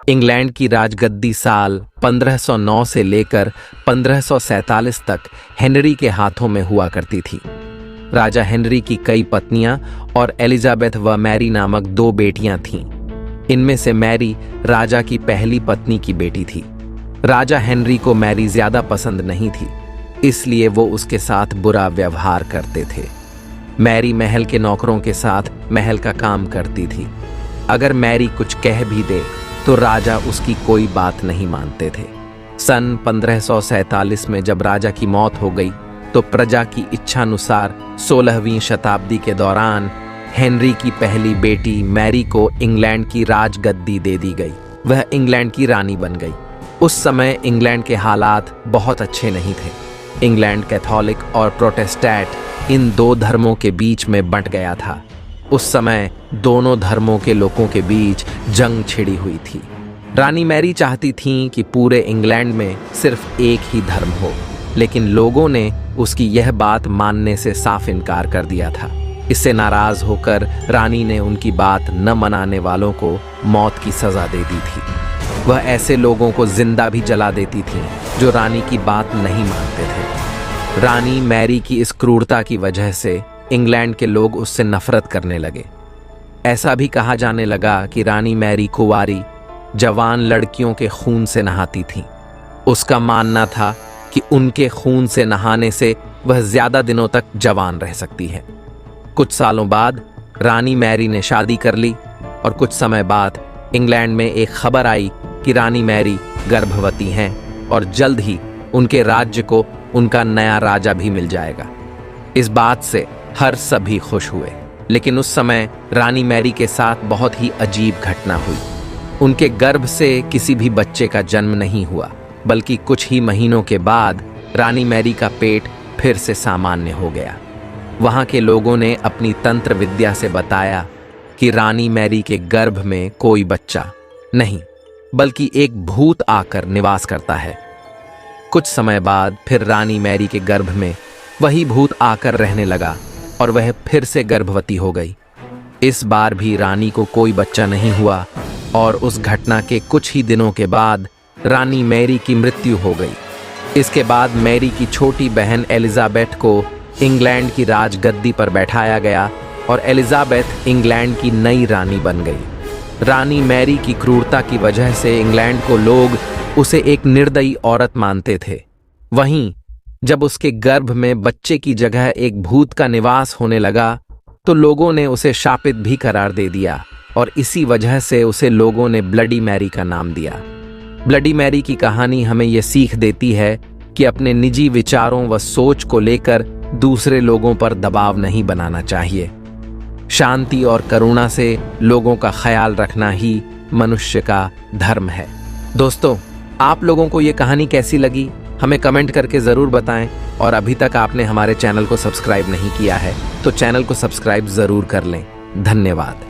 England की राजगद्दी साल 1509 से लेकर 1547 तक हेनरी के हाथों में हुआ करती थी। राजा हेनरी की कई पत्नियां और एलिजाबेथ व मैरी नामक 2 बेटियां थीं। इनमें से मैरी राजा की पहली पत्नी की बेटी थी। राजा हेनरी को मैरी ज्यादा पसंद नहीं थी, इसलिए वो उसके साथ बुरा व्यवहार करते थे। मैरी महल के नौकरों के साथ महल का काम करती थी। अगर मैरी कुछ कह भी दे तो राजा उसकी कोई बात नहीं मानते थे। सन 1547 में जब राजा की मौत हो गई तो प्रजा की इच्छानुसार 16वीं शताब्दी के दौरान हेनरी की पहली बेटी मैरी को इंग्लैंड की राजगद्दी दे दी गई। वह इंग्लैंड की रानी बन गई। उस समय इंग्लैंड के हालात बहुत अच्छे नहीं थे। इंग्लैंड कैथोलिक और प्रोटेस्टेंट इन 2 धर्मों के बीच में बंट गया था। उस समय दोनों धर्मों के लोगों के बीच जंग छिड़ी हुई थी। रानी मैरी चाहती थीं कि पूरे इंग्लैंड में सिर्फ एक ही धर्म हो, लेकिन लोगों ने उसकी यह बात मानने से साफ इनकार कर दिया था। इससे नाराज होकर रानी ने उनकी बात न मनाने वालों को मौत की सजा दे दी थी। वह ऐसे लोगों को जिंदा भी जला देती थी जो रानी की बात नहीं मानते थे। रानी मैरी की इस क्रूरता की वजह से इंग्लैंड के लोग उससे नफरत करने लगे। ऐसा भी कहा जाने लगा कि रानी मैरी कुंवारी जवान लड़कियों के खून से नहाती थी। उसका मानना था कि उनके खून से नहाने से वह ज्यादा दिनों तक जवान रह सकती है। कुछ सालों बाद रानी मैरी ने शादी कर ली और कुछ समय बाद इंग्लैंड में एक खबर आई कि रानी मैरी गर्भवती हैं और जल्द ही उनके राज्य को उनका नया राजा भी मिल जाएगा। इस बात से हर सभी खुश हुए, लेकिन उस समय रानी मैरी के साथ बहुत ही अजीब घटना हुई। उनके गर्भ से किसी भी बच्चे का जन्म नहीं हुआ, बल्कि कुछ ही महीनों के बाद रानी मैरी का पेट फिर से सामान्य हो गया। वहां के लोगों ने अपनी तंत्र विद्या से बताया कि रानी मैरी के गर्भ में कोई बच्चा नहीं, बल्कि एक भूत आकर निवास करता है। कुछ समय बाद फिर रानी मैरी के गर्भ में वही भूत आकर रहने लगा और वह फिर से गर्भवती हो गई। इस बार भी रानी को कोई बच्चा नहीं हुआ और उस घटना के कुछ ही दिनों के बाद रानी मैरी की मृत्यु हो गई। इसके बाद मैरी की छोटी बहन एलिजाबेथ को इंग्लैंड की राजगद्दी पर बैठाया गया और एलिजाबेथ इंग्लैंड की नई रानी बन गई। रानी मैरी की क्रूरता की वजह से इंग्लैंड को लोग उसे एक निर्दयी औरत मानते थे। वहीं जब उसके गर्भ में बच्चे की जगह एक भूत का निवास होने लगा तो लोगों ने उसे शापित भी करार दे दिया और इसी वजह से उसे लोगों ने ब्लडी मैरी का नाम दिया। ब्लडी मैरी की कहानी हमें यह सीख देती है कि अपने निजी विचारों व सोच को लेकर दूसरे लोगों पर दबाव नहीं बनाना चाहिए। शांति और करुणा से लोगों का ख्याल रखना ही मनुष्य का धर्म है। दोस्तों, आप लोगों को ये कहानी कैसी लगी हमें कमेंट करके ज़रूर बताएं, और अभी तक आपने हमारे चैनल को सब्सक्राइब नहीं किया है तो चैनल को सब्सक्राइब ज़रूर कर लें। धन्यवाद।